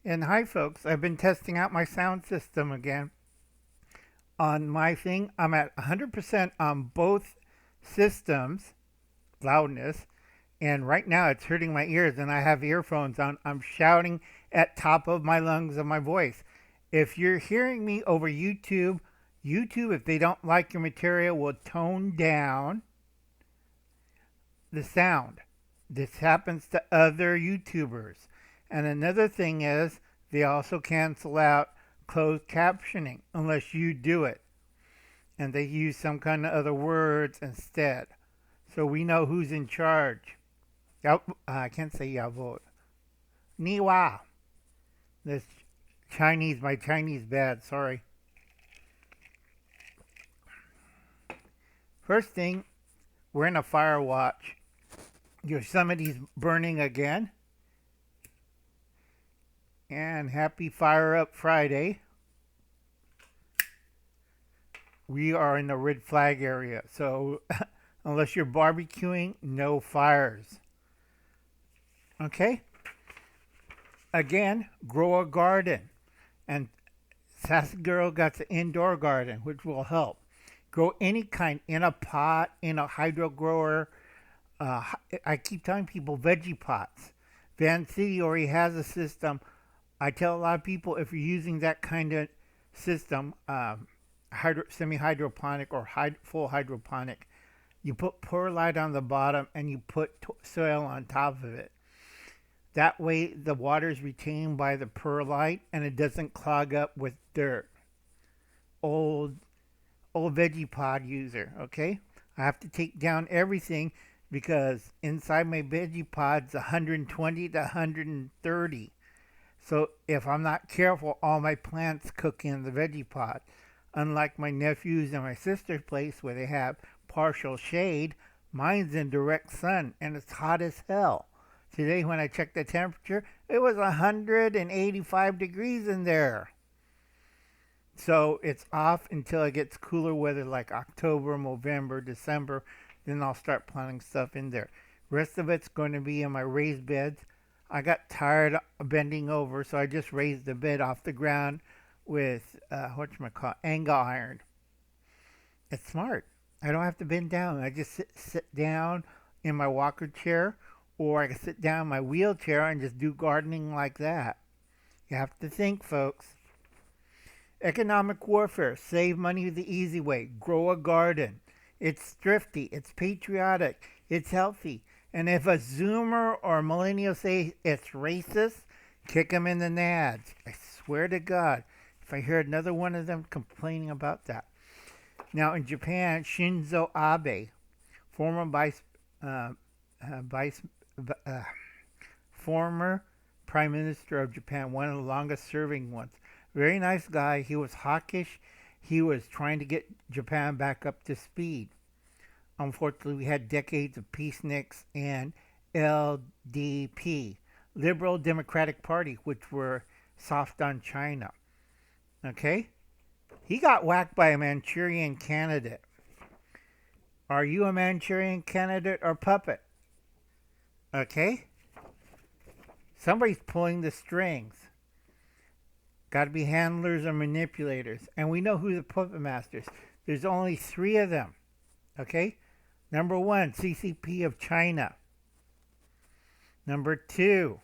And hi, folks. I've been testing out my sound system again. On my thing, I'm at 100% on both systems, loudness, and right now it's hurting my ears, and I have earphones on. I'm shouting at top of my lungs of my voice. If you're hearing me over YouTube, if they don't like your material, will tone down the sound. This happens to other YouTubers. And another thing is, they also cancel out closed captioning unless you do it. And they use some kind of other words instead. So we know who's in charge. I can't say Yavot. Niwa. This Chinese, my Chinese bad, sorry. First thing, we're in a fire watch. Yosemite's burning again. And happy Fire Up Friday. We are in the red flag area, so unless you're barbecuing, no fires. Okay? Again, grow a garden. And Sassy Girl got the indoor garden, which will help. Grow any kind in a pot, in a hydro grower. I keep telling people veggie pots. Van City already has a system. I tell a lot of people if you're using that kind of system, semi-hydroponic or full hydroponic, you put perlite on the bottom and you put soil on top of it. That way the water is retained by the perlite and it doesn't clog up with dirt. Old veggie pod user, okay? I have to take down everything because inside my veggie pod's 120 to 130. So if I'm not careful, all my plants cook in the veggie pod. Unlike my nephews and my sister's place where they have partial shade, mine's in direct sun and it's hot as hell. Today when I checked the temperature, it was 185 degrees in there. So it's off until it gets cooler weather like October, November, December. Then I'll start planting stuff in there. Rest of it's going to be in my raised beds. I got tired of bending over, so I just raised the bed off the ground with angle iron. It's smart. I don't have to bend down. I just sit down in my walker chair, or I can sit down in my wheelchair and just do gardening like that. You have to think, folks. Economic warfare. Save money the easy way. Grow a garden. It's thrifty. It's patriotic. It's healthy. And if a Zoomer or millennial say it's racist, kick them in the nads. I swear to God, if I hear another one of them complaining about that. Now in Japan, Shinzo Abe, former former Prime Minister of Japan, one of the longest serving ones. Very nice guy. He was hawkish. He was trying to get Japan back up to speed. Unfortunately, we had decades of peaceniks and LDP, Liberal Democratic Party, which were soft on China. Okay? He got whacked by a Manchurian candidate. Are you a Manchurian candidate or puppet? Okay? Somebody's pulling the strings. Got to be handlers or manipulators. And we know who the puppet masters. There's only 3 of them. Okay? Number 1, CCP of China. Number 2,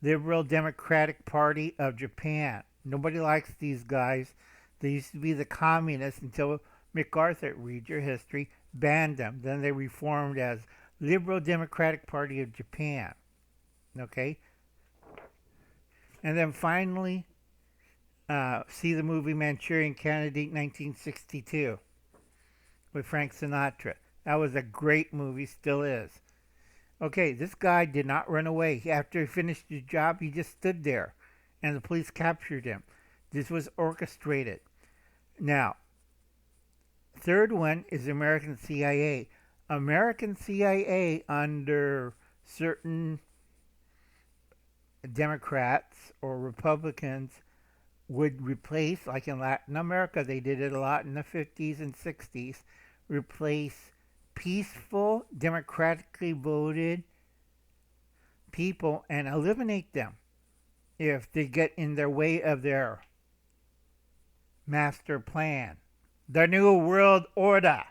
Liberal Democratic Party of Japan. Nobody likes these guys. They used to be the communists until MacArthur, read your history, banned them. Then they reformed as Liberal Democratic Party of Japan. Okay? And then finally, see the movie Manchurian Candidate 1962 with Frank Sinatra. That was a great movie, still is. Okay, this guy did not run away. After he finished his job, he just stood there, and the police captured him. This was orchestrated. Now, third one is American CIA. American CIA under certain Democrats or Republicans would replace, like in Latin America, they did it a lot in the 50s and 60s, replace peaceful, democratically voted people and eliminate them. if they get in their way of their master plan, the new world order.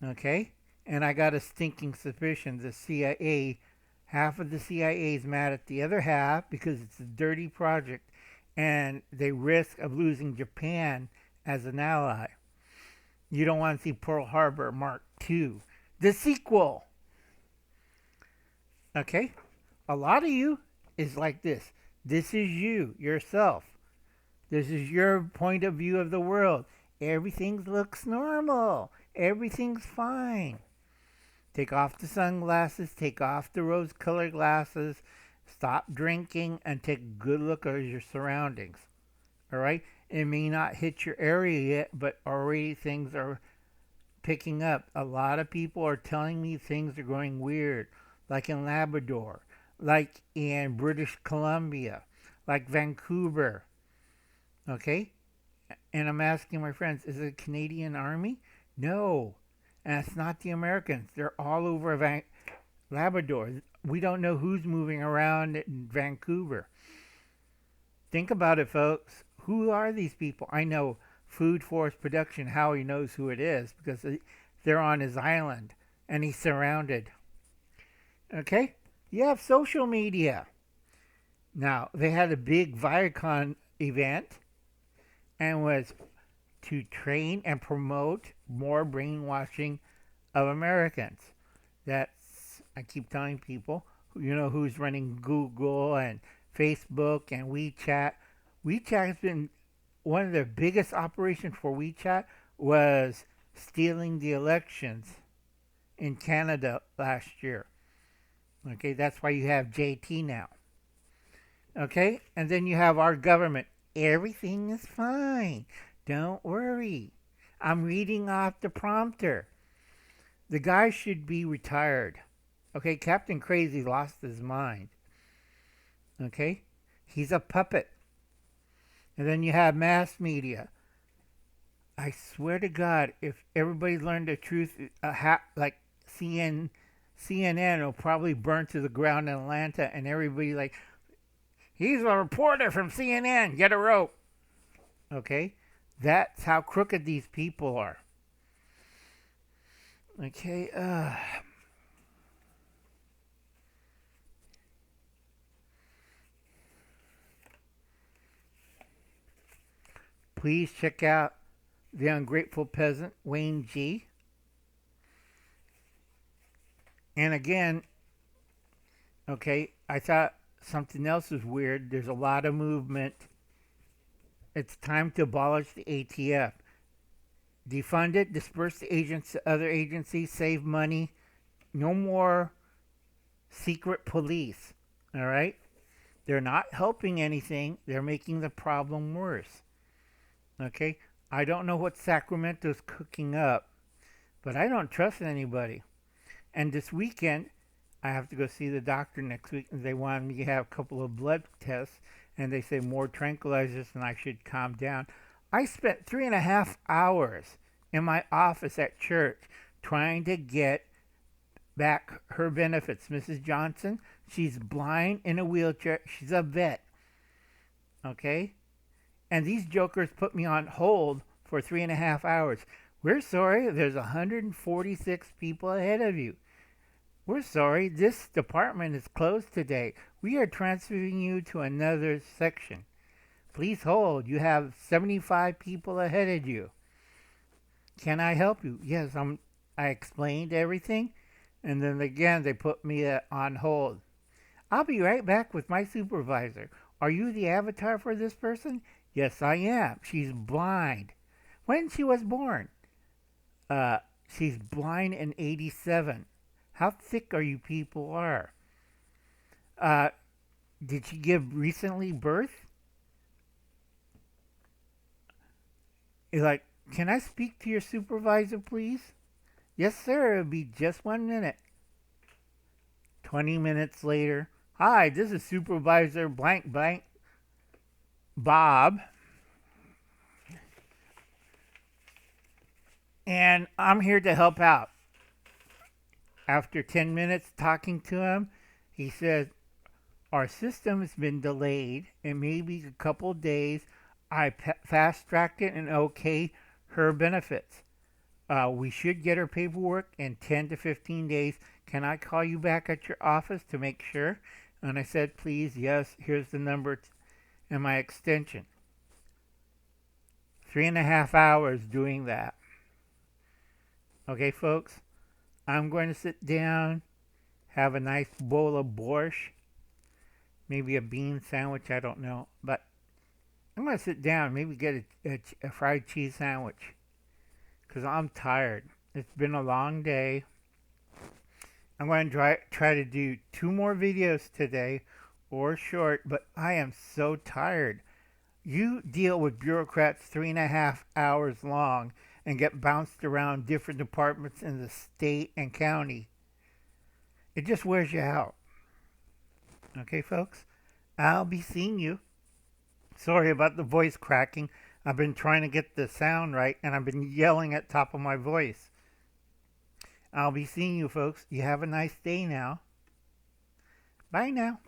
Okay? And I got a stinking suspicion the CIA, half of the CIA is mad at the other half because it's a dirty project and they risk of losing Japan as an ally. You don't want to see Pearl Harbor Mark II, the sequel. Okay? A lot of you is like this. This is you, yourself. This is your point of view of the world. Everything looks normal. Everything's fine. Take off the sunglasses. Take off the rose-colored glasses. Stop drinking and take a good look at your surroundings. All right? It may not hit your area yet, but already things are picking up. A lot of people are telling me things are going weird, like in Labrador, like in British Columbia, like Vancouver. Okay? And I'm asking my friends, is it a Canadian Army? No. And it's not the Americans. They're all over Labrador. We don't know who's moving around in Vancouver. Think about it, folks. Who are these people? I know Food Forest Production, Howie knows who it is because they're on his island and he's surrounded. Okay? You have social media. Now, they had a big Viacom event and was to train and promote more brainwashing of Americans. That's, I keep telling people, you know who's running Google and Facebook and WeChat. WeChat has been one of the biggest operations for WeChat was stealing the elections in Canada last year. Okay, that's why you have JT now. Okay, and then you have our government. Everything is fine. Don't worry. I'm reading off the prompter. The guy should be retired. Okay, Captain Crazy lost his mind. Okay, he's a puppet. And then you have mass media. I swear to God, if everybody learned the truth, like CNN will probably burn to the ground in Atlanta, and everybody like, he's a reporter from CNN, get a rope. Okay, that's how crooked these people are. Okay, please check out The Ungrateful Peasant, Wayne G. And again, okay, I thought something else was weird. There's a lot of movement. It's time to abolish the ATF. Defund it, disperse the agents to other agencies, save money. No more secret police. All right? They're not helping anything. They're making the problem worse. Okay? I don't know what Sacramento's cooking up, but I don't trust anybody. And this weekend, I have to go see the doctor next week, and they wanted me to have a couple of blood tests, and they say more tranquilizers and I should calm down. I spent 3.5 hours in my office at church trying to get back her benefits. Mrs. Johnson, she's blind in a wheelchair. She's a vet. Okay? And these jokers put me on hold for 3.5 hours. We're sorry, there's 146 people ahead of you. We're sorry, this department is closed today. We are transferring you to another section. Please hold. You have 75 people ahead of you. Can I help you? Yes, I explained everything. And then again, they put me on hold. I'll be right back with my supervisor. Are you the avatar for this person? Yes, I am. She's blind. When she was born? She's blind in 87. How thick are you people are? Did she give recently birth? He's like, can I speak to your supervisor, please? Yes, sir. It'll be just 1 minute. 20 minutes later. Hi, this is Supervisor blank blank Bob. And I'm here to help out. After 10 minutes talking to him, he says, Our system has been delayed. It may be a couple of days. I fast-tracked it and okay her benefits. We should get her paperwork in 10 to 15 days. Can I call you back at your office to make sure? And I said, please, yes, here's the number and my extension. 3.5 hours doing that. Okay, folks, I'm going to sit down, have a nice bowl of borscht, maybe a bean sandwich, I don't know. But I'm going to sit down, maybe get a fried cheese sandwich, because I'm tired. It's been a long day. I'm going to try to do 2 more videos today, or short, but I am so tired. You deal with bureaucrats 3.5 hours long and get bounced around different departments in the state and county. It just wears you out. Okay, folks? I'll be seeing you. Sorry about the voice cracking. I've been trying to get the sound right, and I've been yelling at top of my voice. I'll be seeing you, folks. You have a nice day now. Bye now.